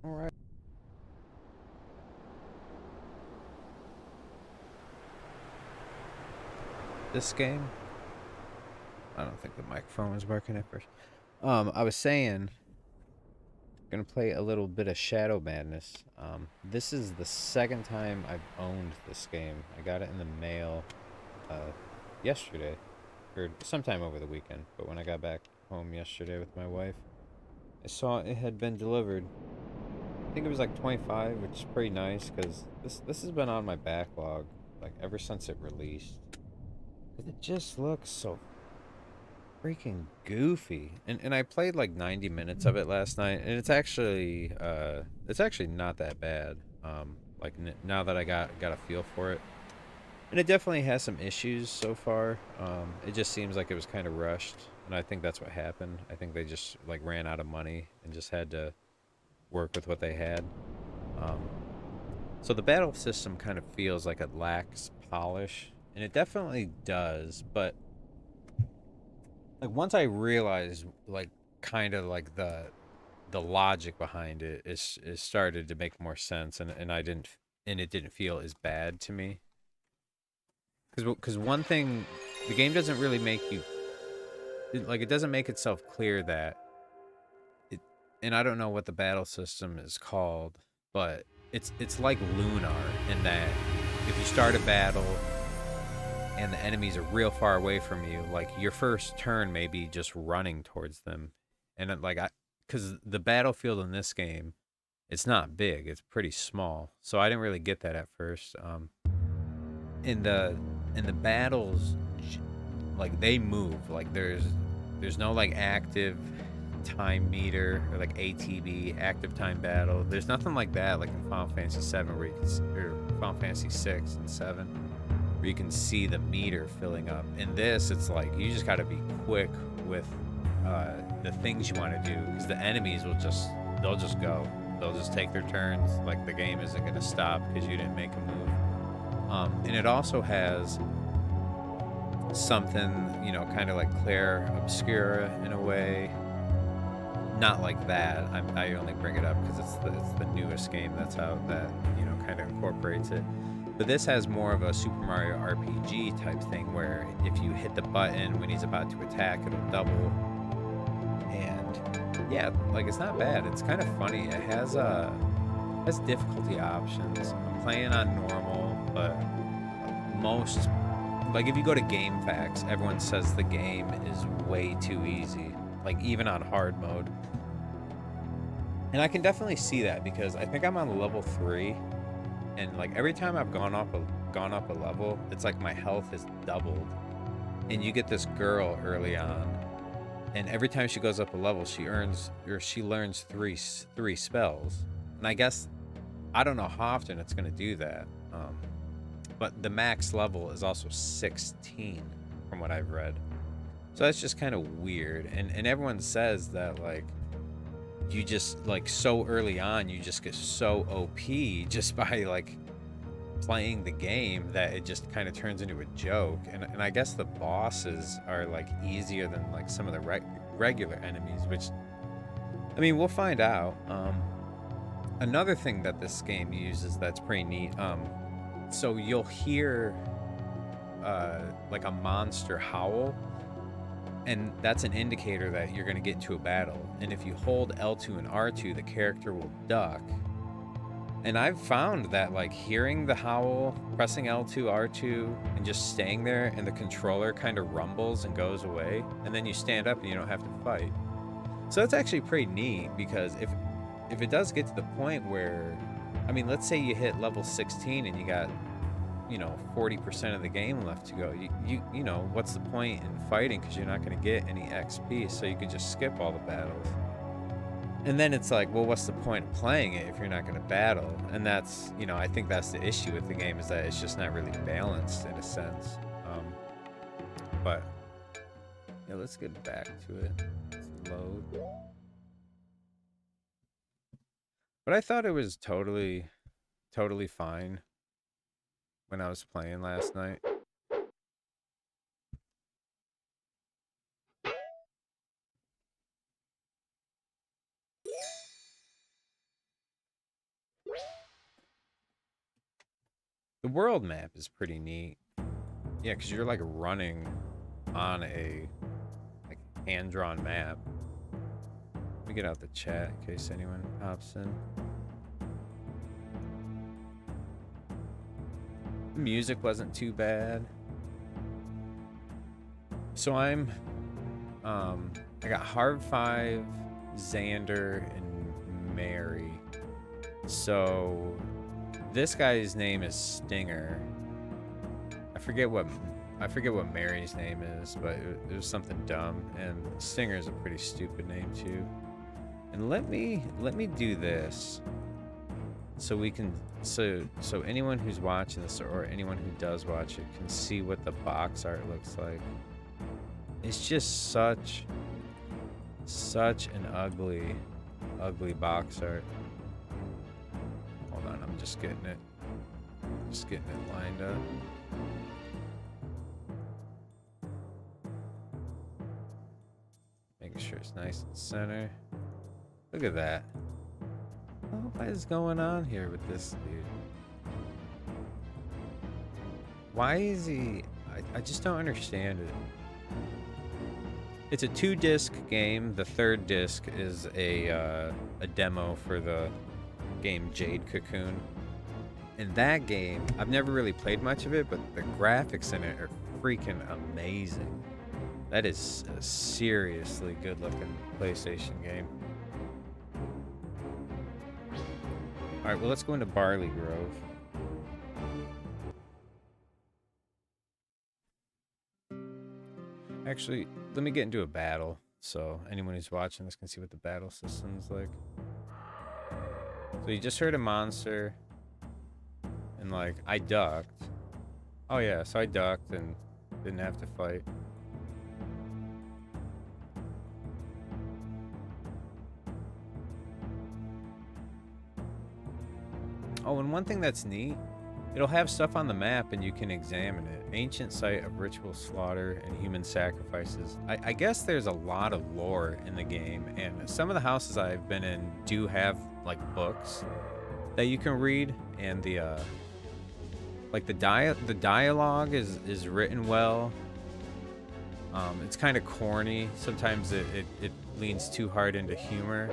All right. This game, I don't think the microphone was working at first. I was saying, gonna play a little bit of Shadow Madness. This is the second time I've owned this game. I got it in the mail uh, yesterday, or sometime over the weekend. But when I got back home yesterday with my wife, I saw it had been delivered. I think it was like 25, which is pretty nice because this has been on my backlog like ever since it released. 'Cause it just looks so freaking goofy. And I played like 90 minutes of it last night, and it's actually not that bad. Like now that I got a feel for it. And it definitely has some issues so far. It just seems like it was kind of rushed, and I think that's what happened. I think they just like ran out of money and just had to work with what they had. Um, so the battle system kind of feels like it lacks polish, and it definitely does. But like once I realized like kind of like the logic behind it is started to make more sense, and I didn't and it didn't feel as bad to me. Because one thing, the game doesn't really make you like it doesn't make itself clear that it, and I don't know what the battle system is called, but it's like Lunar in that if you start a battle and the enemies are real far away from you, like your first turn may be just running towards them, and because the battlefield in this game, it's not big, it's pretty small, so I didn't really get that at first. In the battles, like they move, like there's no like active time meter or like ATB, active time battle. There's nothing like that like in Final Fantasy 7 where you can, or Final Fantasy 6 and 7 where you can see the meter filling up. In this, it's like you just got to be quick with the things you want to do because the enemies they'll just go. They'll just take their turns. Like the game isn't going to stop because you didn't make a move. And it also has something, kind of like Claire Obscura in a way. Not like that. I only bring it up because it's the newest game that's out that kind of incorporates it. But this has more of a Super Mario RPG type thing where if you hit the button when he's about to attack, it'll double. And yeah, like it's not bad. It's kind of funny. It has difficulty options. I'm playing on normal, but most like if you go to GameFAQs, everyone says the game is way too easy. Like even on hard mode. And I can definitely see that because I think I'm on level 3, and like every time I've gone up a level, it's like my health has doubled. And you get this girl early on, and every time she goes up a level, she learns three spells. And I guess I don't know how often it's going to do that. But the max level is also 16 from what I've read. So that's just kind of weird. And everyone says that like you just like so early on you just get so OP just by like playing the game that it just kind of turns into a joke. And I guess the bosses are like easier than like some of the regular enemies, which I mean we'll find out. Another thing that this game uses that's pretty neat. So you'll hear like a monster howl, and that's an indicator that you're going to get into a battle. And if you hold L2 and R2, the character will duck. And I've found that like hearing the howl, pressing L2, R2, and just staying there, and the controller kind of rumbles and goes away, and then you stand up and you don't have to fight. So that's actually pretty neat because if it does get to the point where, I mean, let's say you hit level 16 and you got 40% of the game left to go. What's the point in fighting because you're not going to get any XP, so you could just skip all the battles. And then it's like, well, what's the point of playing it if you're not going to battle? And that's, I think that's the issue with the game is that it's just not really balanced in a sense. But yeah, let's get back to it. Let's load. But I thought it was totally fine when I was playing last night. The world map is pretty neat. Yeah, because you're like running on a like hand-drawn map. Let me get out the chat in case anyone pops in. The music wasn't too bad. So I got Hard 5, Xander, and Mary. So this guy's name is Stinger. I forget what Mary's name is, but it was something dumb, and Stinger is a pretty stupid name too. And let me do this so we can so anyone who's watching this or anyone who does watch it can see what the box art looks like. It's just such an ugly box art. Hold on, I'm just getting it lined up. Making sure it's nice and center. Look at that. What is going on here with this dude? Why is he... I just don't understand it. It's a 2-disc game. The third disc is a demo for the game Jade Cocoon. And that game, I've never really played much of it, but the graphics in it are freaking amazing. That is a seriously good-looking PlayStation game. All right, well, let's go into Barley Grove. Actually, let me get into a battle, so anyone who's watching this can see what the battle system's like. So you just heard a monster, and like, I ducked. Oh yeah, so I ducked and didn't have to fight. Oh, and one thing that's neat, it'll have stuff on the map and you can examine it. Ancient site of ritual slaughter and human sacrifices. I guess there's a lot of lore in the game, and some of the houses I've been in do have like books that you can read, and the like the dialogue is written well. It's kind of corny. Sometimes it leans too hard into humor.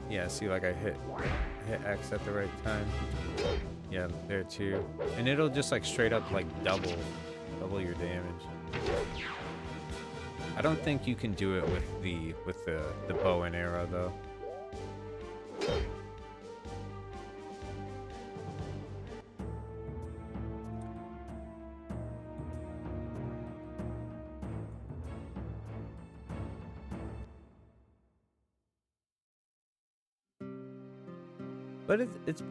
Yeah, see, like I hit X at the right time. Yeah, there too. And it'll just like straight up like double your damage. I don't think you can do it with the bow and arrow though. But it's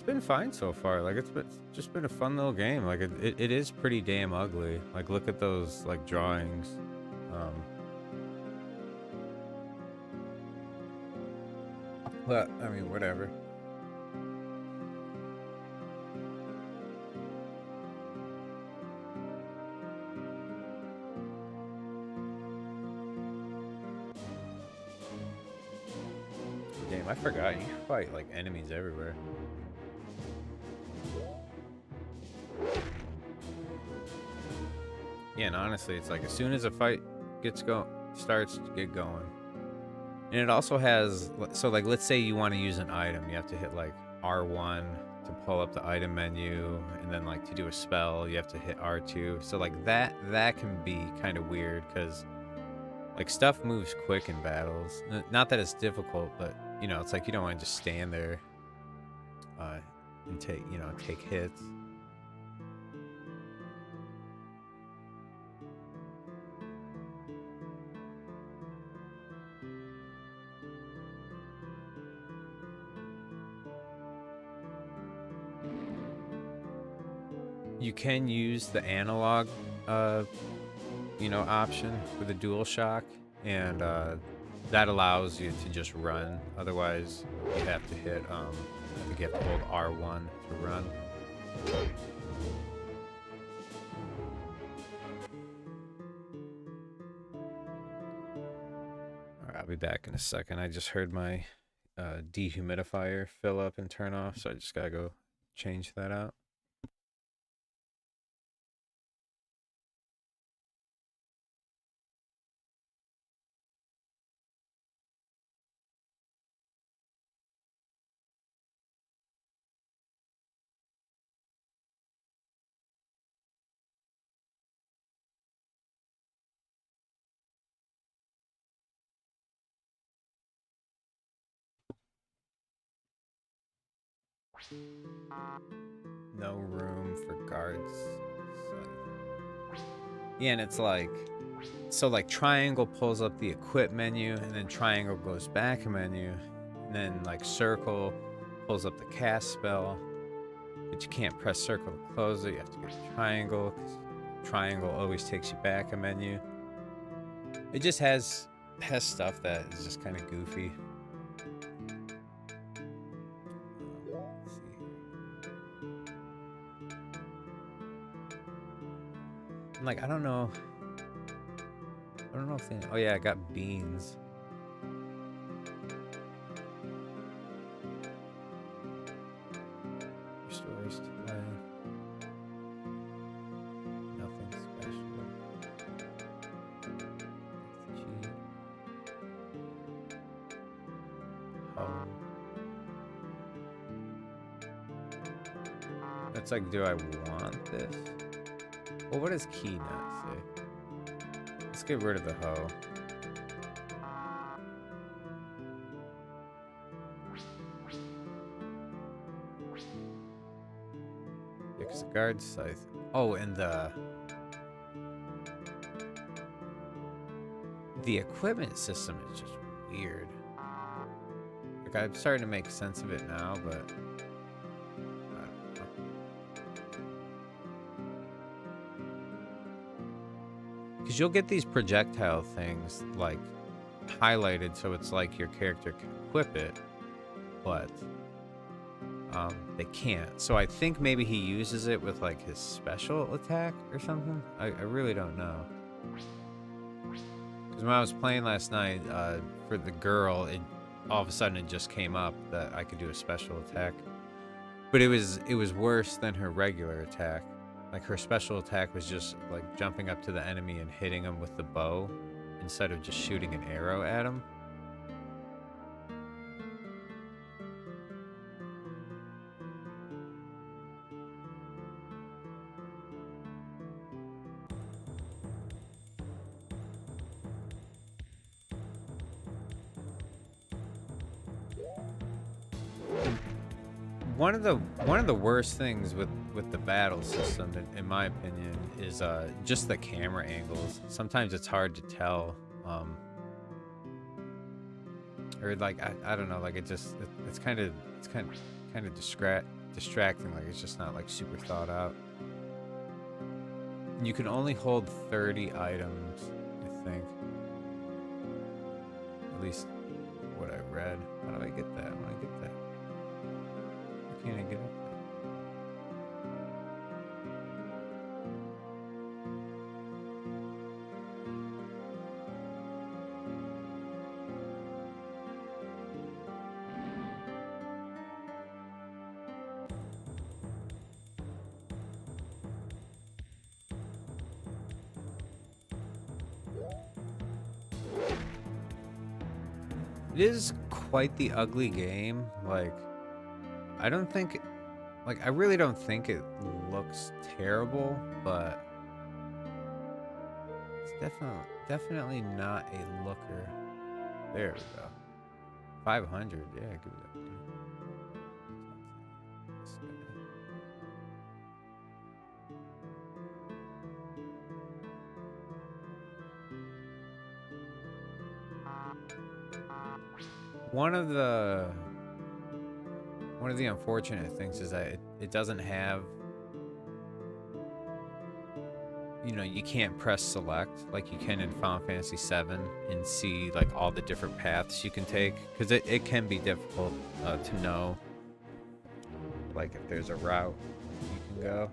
been fine so far. Like it's just been a fun little game. Like it is pretty damn ugly. Like look at those like drawings. But I mean whatever. Damn, I forgot you can fight like enemies everywhere. Yeah, and honestly, it's like as soon as a fight starts to get going. And it also has, so like let's say you want to use an item, you have to hit like R1 to pull up the item menu, and then like to do a spell, you have to hit R2. So like that can be kind of weird because like stuff moves quick in battles. Not that it's difficult, but you know, it's like you don't want to just stand there and take hits. You can use the analog, option with the DualShock, and that allows you to just run. Otherwise, you have to hit. I think you have to hold R1 to run. All right, I'll be back in a second. I just heard my dehumidifier fill up and turn off, so I just gotta go change that out. No room for guards. Yeah, and it's like, so like triangle pulls up the equip menu, and then triangle goes back a menu, and then like circle pulls up the cast spell, but you can't press circle to close it. You have to go to triangle, because triangle always takes you back a menu. It just has stuff that is just kind of goofy. Let's see here. Like, I don't know if they, oh yeah, I got beans. Restores to life. Nothing special. Cheat. Oh. It's like, do I want this? Well, what does key not say? Let's get rid of the hoe. Yeah, because the guard scythe. Oh, and the equipment system is just weird. Like, I'm starting to make sense of it now, but I don't know. Because you'll get these projectile things like highlighted, so it's like your character can equip it, but they can't. So I think maybe he uses it with like his special attack or something. I really don't know. Because when I was playing last night for the girl, all of a sudden it just came up that I could do a special attack, but it was worse than her regular attack. Like, her special attack was just like jumping up to the enemy and hitting him with the bow instead of just shooting an arrow at him. One of the worst things with the battle system, in my opinion, is just the camera angles. Sometimes it's hard to tell, or like I don't know, like it's kind of distracting. Like, it's just not like super thought out. You can only hold 30 items, I think. At least what I read. How do I get that? When I get that, how can I get up there? It is quite the ugly game. Like, I don't think, like, I really don't think it looks terrible, but it's definitely not a looker. There we go. 500, yeah, give it up. This guy. One of the unfortunate things is that it doesn't have, you know, you can't press select like you can in Final Fantasy VII and see like all the different paths you can take, because it can be difficult to know like if there's a route you can go.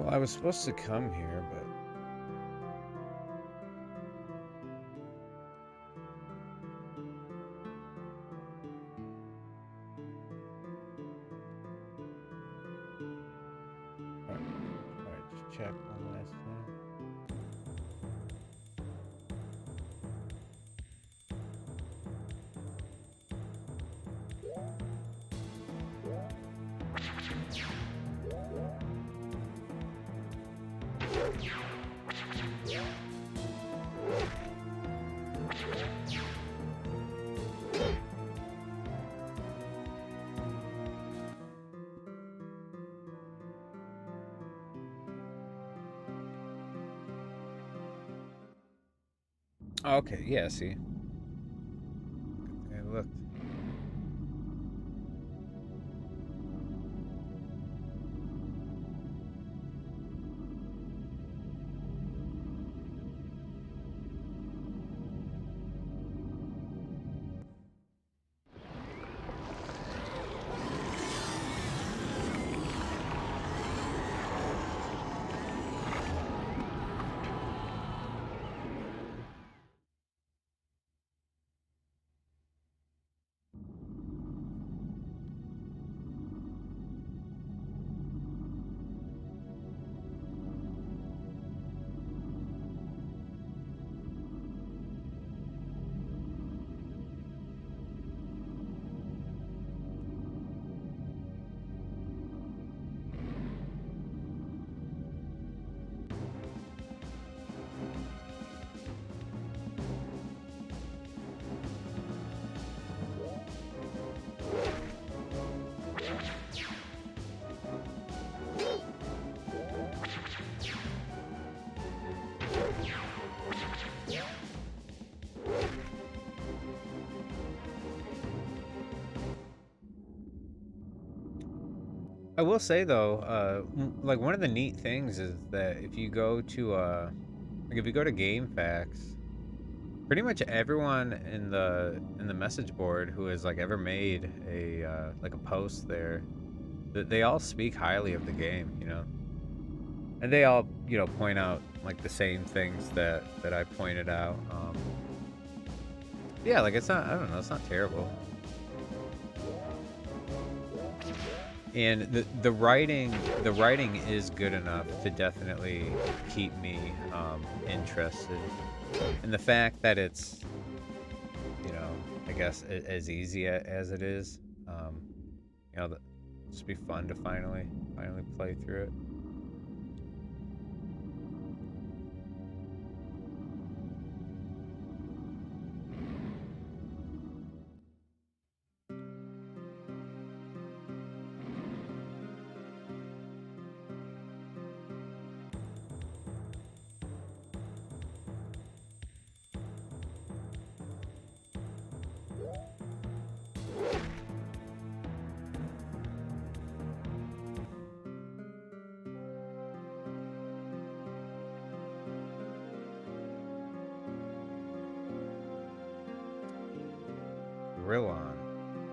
Well, I was supposed to come here, but alright, just check one last time. Okay, yeah, see. Good thing I looked. I will say though, like one of the neat things is that if you go to like if you go to GameFAQs, pretty much everyone in the message board who has like ever made a like a post there, they all speak highly of the game, you know, and they all point out like the same things that I pointed out. Yeah, like it's not, I don't know, it's not terrible. And the writing is good enough to definitely keep me interested, and the fact that it's I guess as easy as it is, just be fun to finally play through it. Grill on.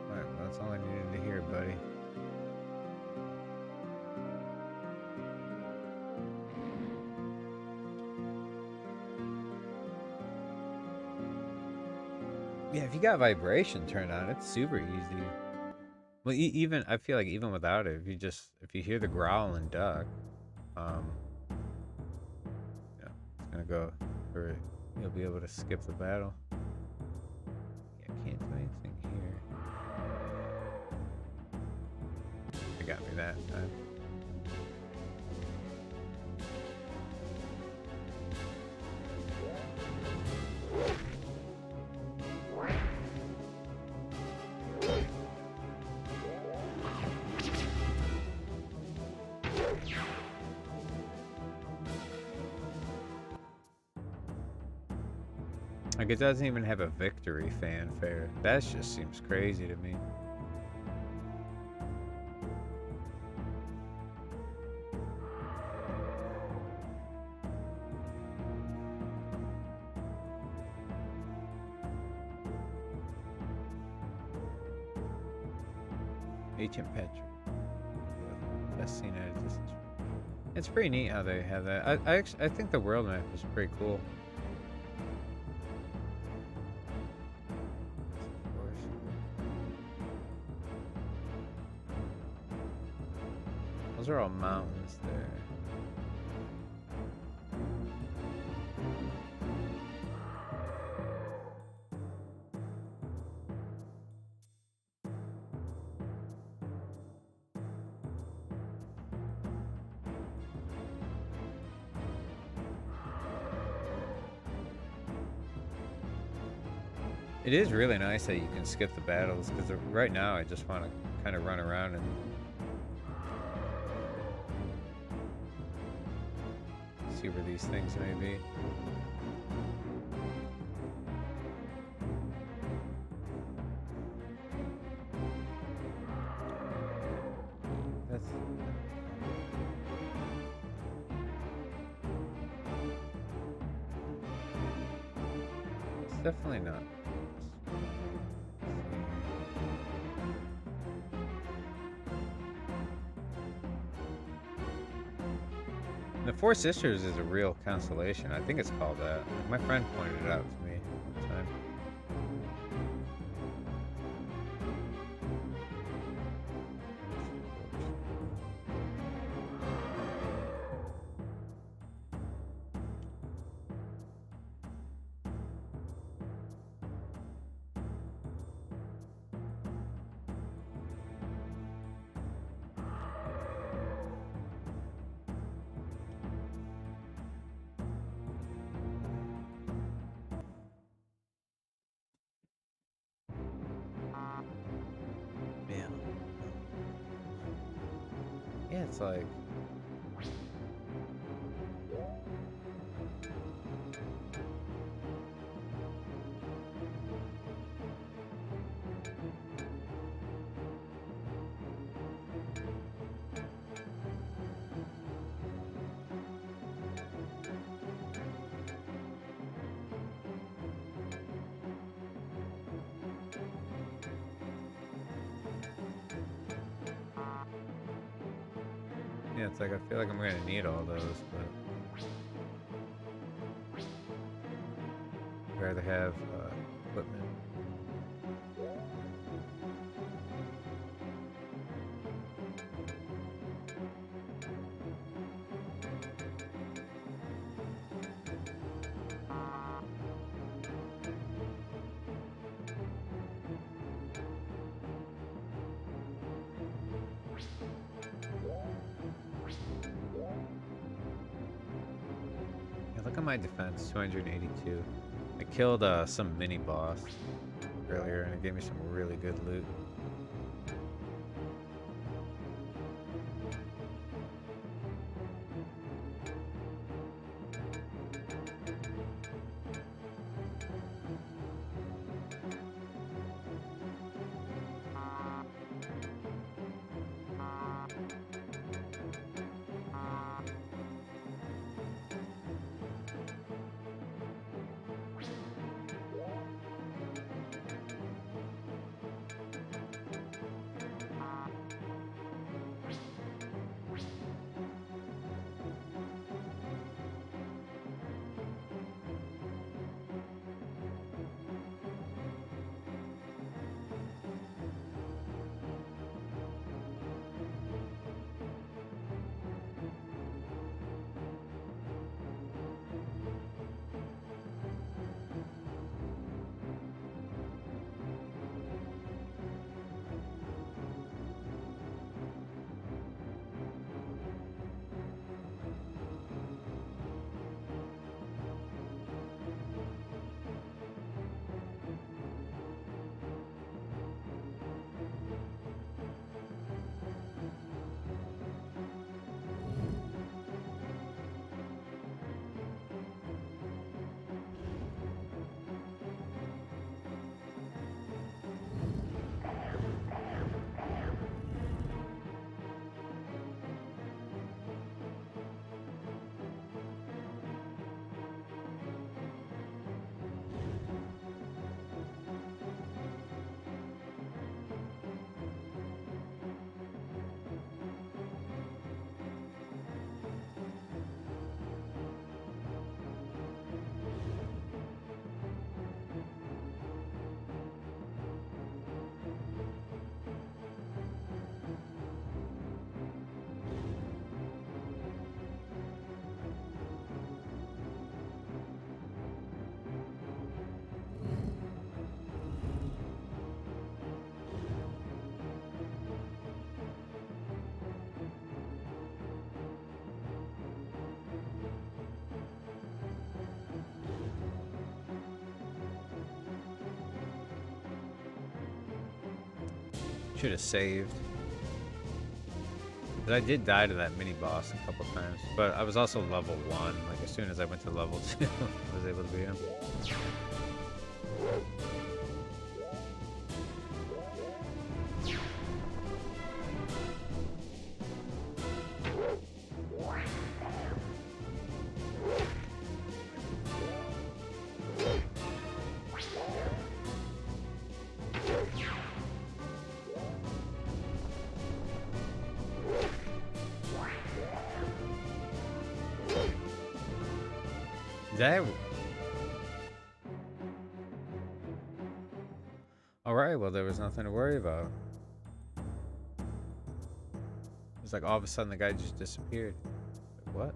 All right, well, that's all I needed to hear, buddy. Yeah, if you got vibration turned on, it's super easy. Well, even I feel like even without it, if you hear the growl and duck, um, yeah, it's gonna go, or you'll be able to skip the battle. Yeah, can't do anything here. It got me that time. Like it doesn't even have a victory fanfare. That just seems crazy to me. Ancient Petra. Best seen at a distance. It's pretty neat how they have that. I think the world map is pretty cool. Of course. Those are all mountains there. It is really nice that you can skip the battles, because right now I just want to kind of run around and see where these things may be. That's... It's definitely not. The Four Sisters is a real constellation. I think it's called that. My friend pointed it out to me one time. Yeah. Yeah, it's like... Yeah, it's like I feel like I'm gonna need all those, but I'd rather have equipment. Yeah, look at my defense, 282. I killed some mini boss earlier, and it gave me some really good loot. Should have saved. But I did die to that mini boss a couple times. But I was also level 1. Like as soon as I went to level 2, I was able to beat him. That... Alright, well there was nothing to worry about. It's like all of a sudden the guy just disappeared. Like, what?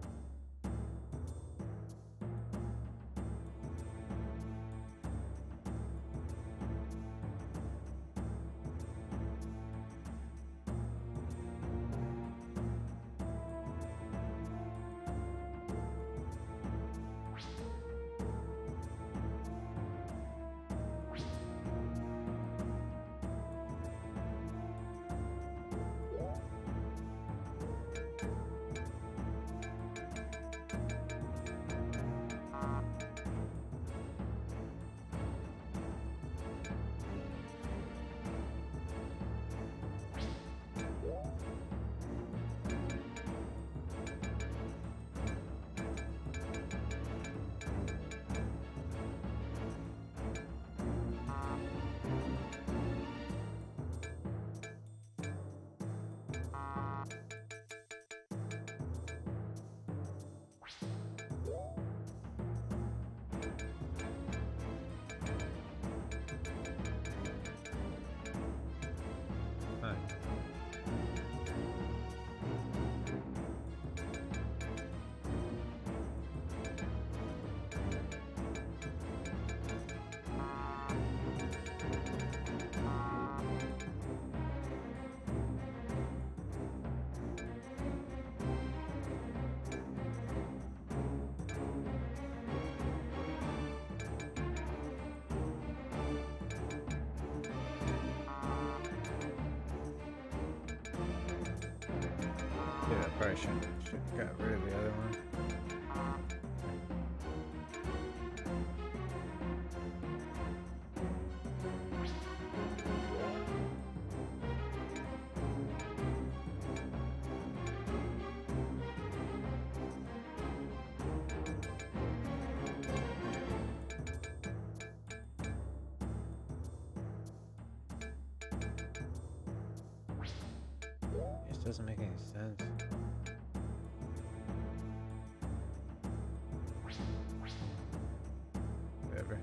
Yeah, I probably should have got rid of the other one. This doesn't make any sense. Whatever.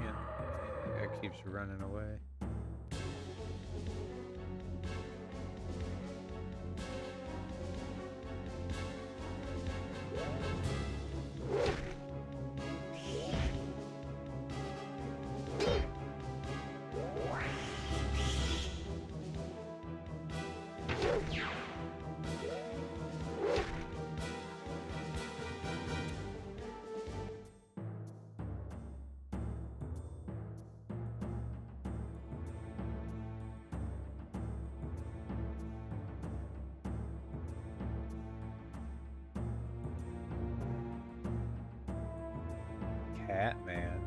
Yeah, it keeps running away. Catman.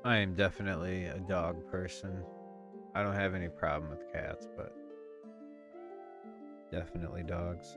I am definitely a dog person. I don't have any problem with cats, but definitely dogs.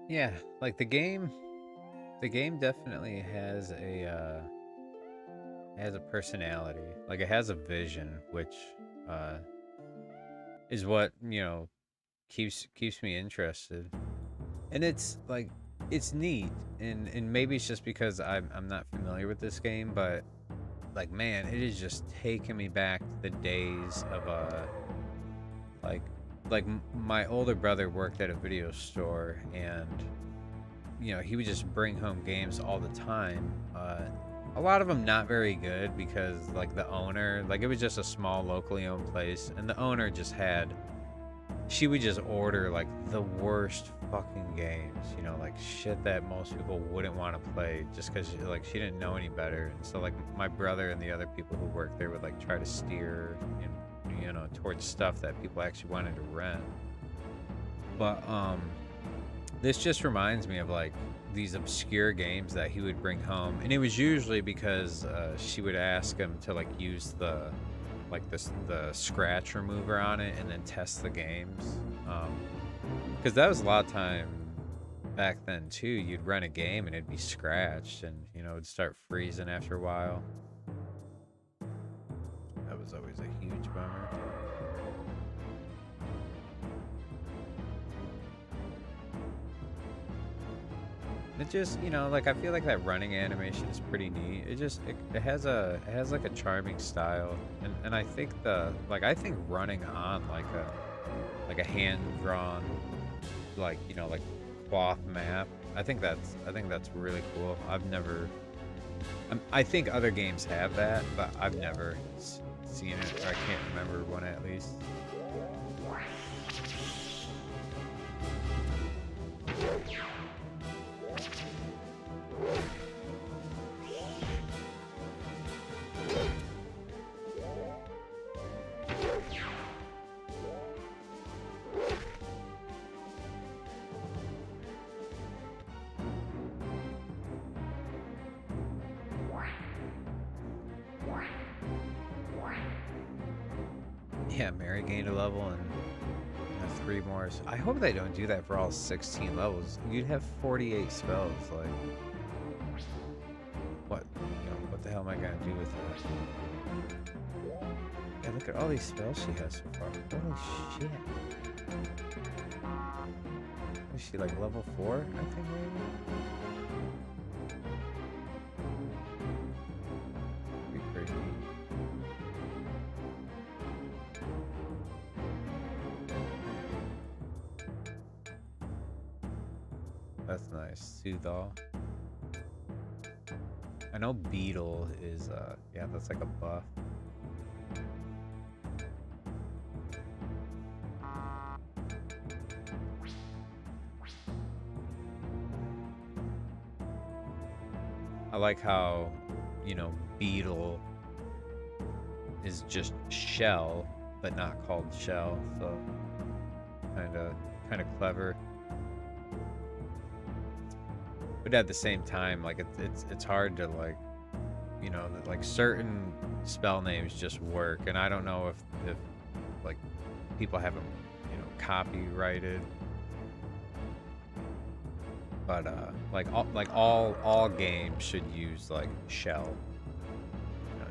Yeah, like the game definitely has a personality. Like it has a vision, which uh is what, keeps me interested. And it's like it's neat, and maybe it's just because I'm not familiar with this game, but like man, it is just taking me back to the days of like my older brother worked at a video store, and he would just bring home games all the time. A lot of them not very good because like the owner, like it was just a small locally owned place, and the owner just had she would just order like the worst fucking games, like shit that most people wouldn't want to play just because like she didn't know any better. And so like my brother and the other people who worked there would like try to steer towards stuff that people actually wanted to rent. But this just reminds me of like these obscure games that he would bring home, and it was usually because she would ask him to like use the scratch remover on it and then test the games, because that was a lot of time back then too. You'd run a game and it'd be scratched, and it'd start freezing after a while. That was always a huge bummer. It just, like I feel like that running animation is pretty neat. It has like a charming style, and I think I think running on like a hand drawn like cloth map. I think that's really cool. I think other games have that, but I've never seen it, or I can't remember one at least. Yeah, Mary gained a level and 3 more. I hope they don't do that for all 16 levels. You'd have 48 spells. Like, what? What the hell am I gonna do with that? Yeah, look at all these spells she has so far. Holy shit. Is she like level 4, I think, maybe? Be pretty neat. That's nice. Soothall. I know Beetle is, yeah, that's like a buff. I like how, Beetle is just shell, but not called shell, so kind of clever. But at the same time, like it's hard to like, like certain spell names just work, and I don't know if like people have them, copyrighted. But like all games should use like shell,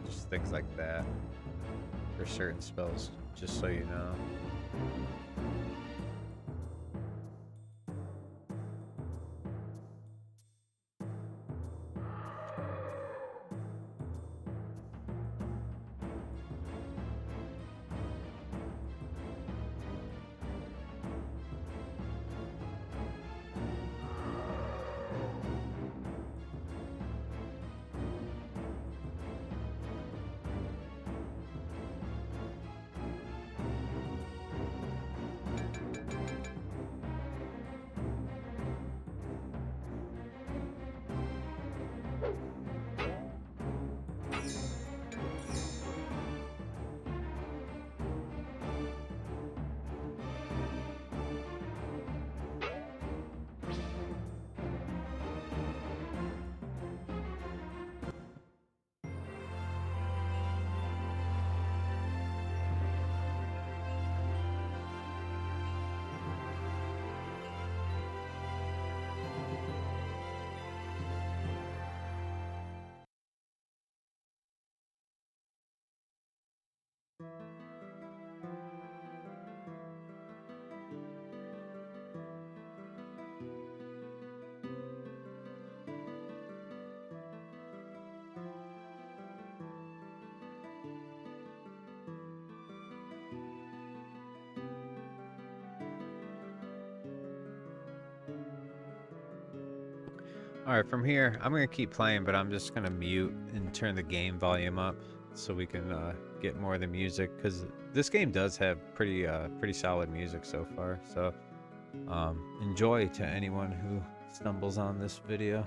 just things like that for certain spells, just so you know. Alright, from here, I'm going to keep playing, but I'm just going to mute and turn the game volume up so we can get more of the music, because this game does have pretty solid music so far. So enjoy to anyone who stumbles on this video.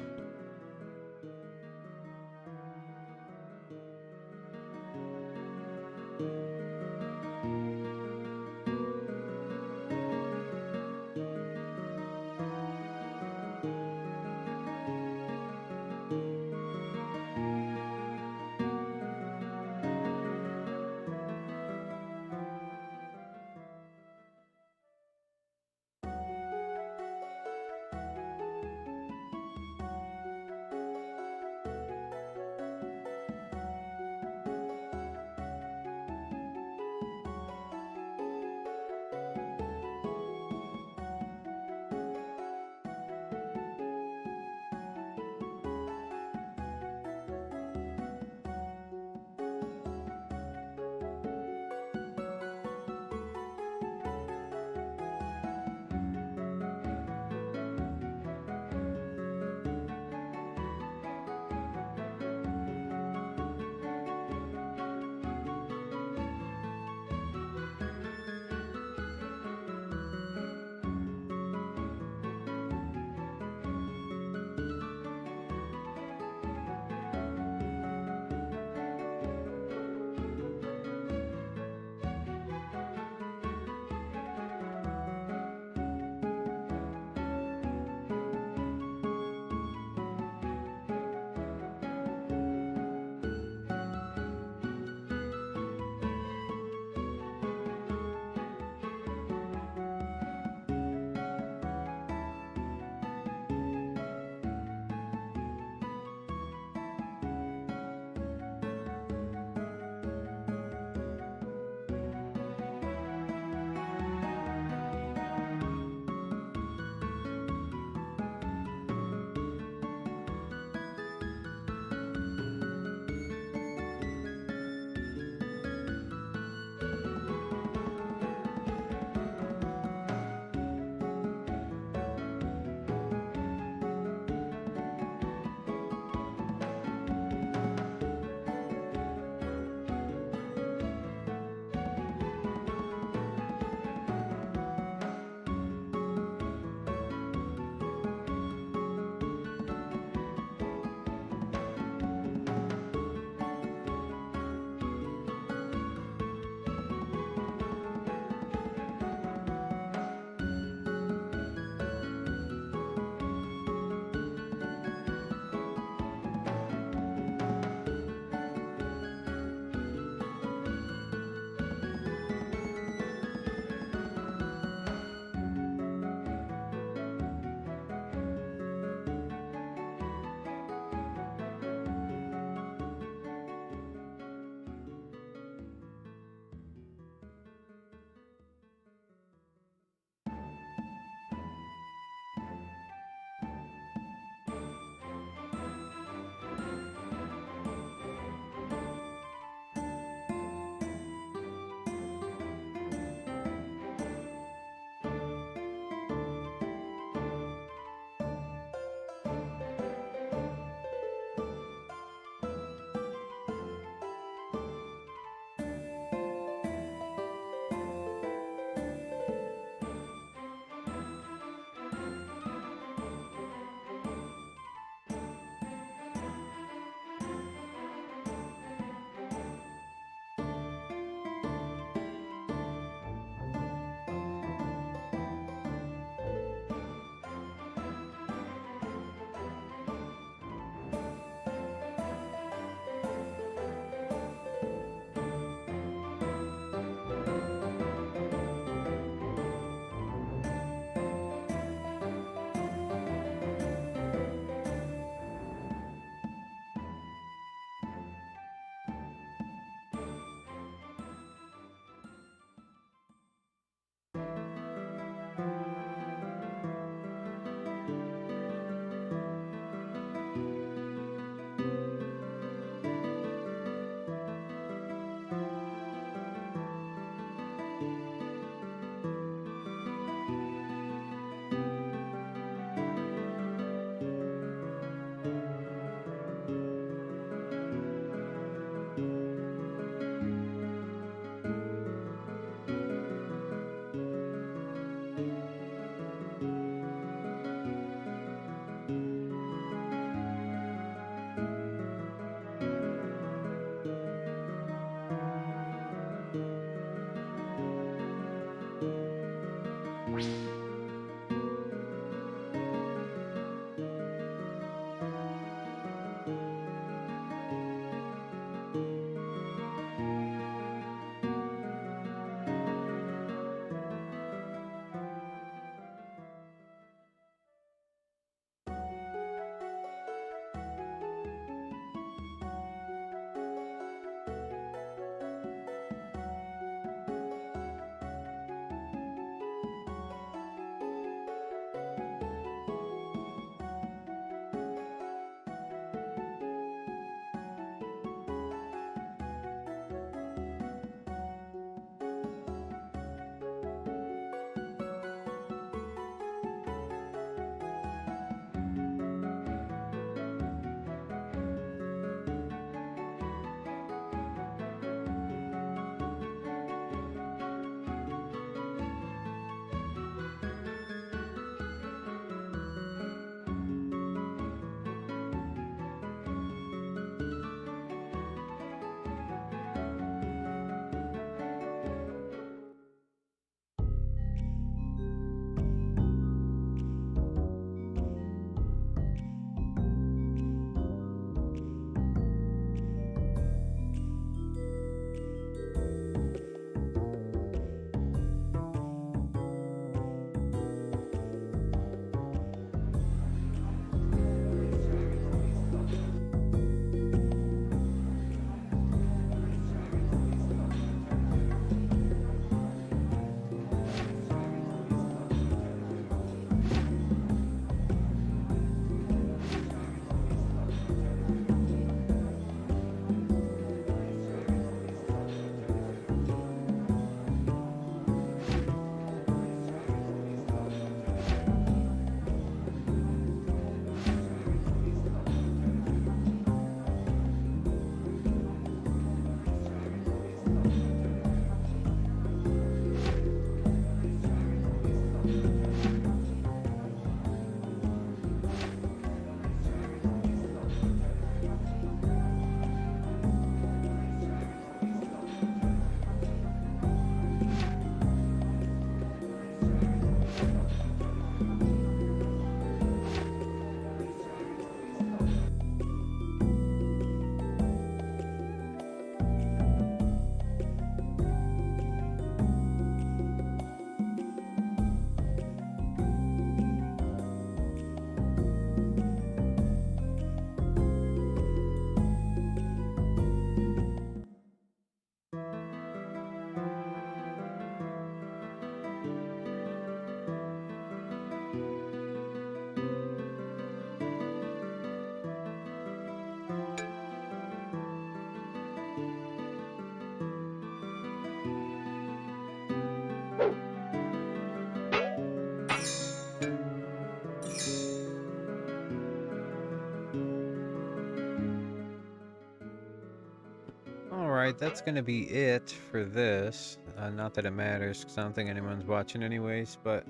Alright, that's gonna be it for this. Not that it matters, because I don't think anyone's watching anyways, but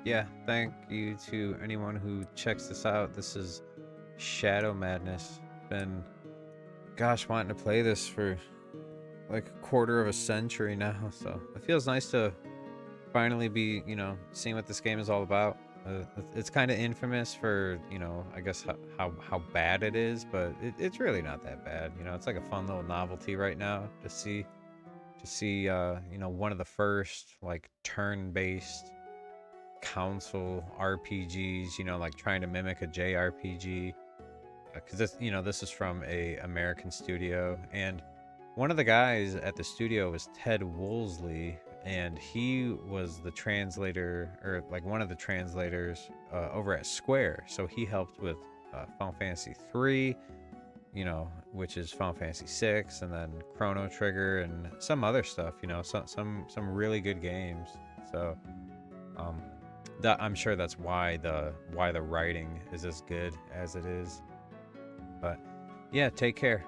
yeah, thank you to anyone who checks this out. This is Shadow Madness. Been, gosh, wanting to play this for like a quarter of a century now, so it feels nice to finally be, seeing what this game is all about. It's kind of infamous for, I guess how bad it is, but it's really not that bad. It's like a fun little novelty right now to see, one of the first like turn-based console RPGs, like trying to mimic a JRPG. Because this is from a American studio, and one of the guys at the studio was Ted Woolsey, and he was the translator, or like one of the translators over at Square. So he helped with Final Fantasy 3, which is Final Fantasy 6, and then Chrono Trigger and some other stuff. Some really good games. So I'm sure that's why the writing is as good as it is. But yeah, take care.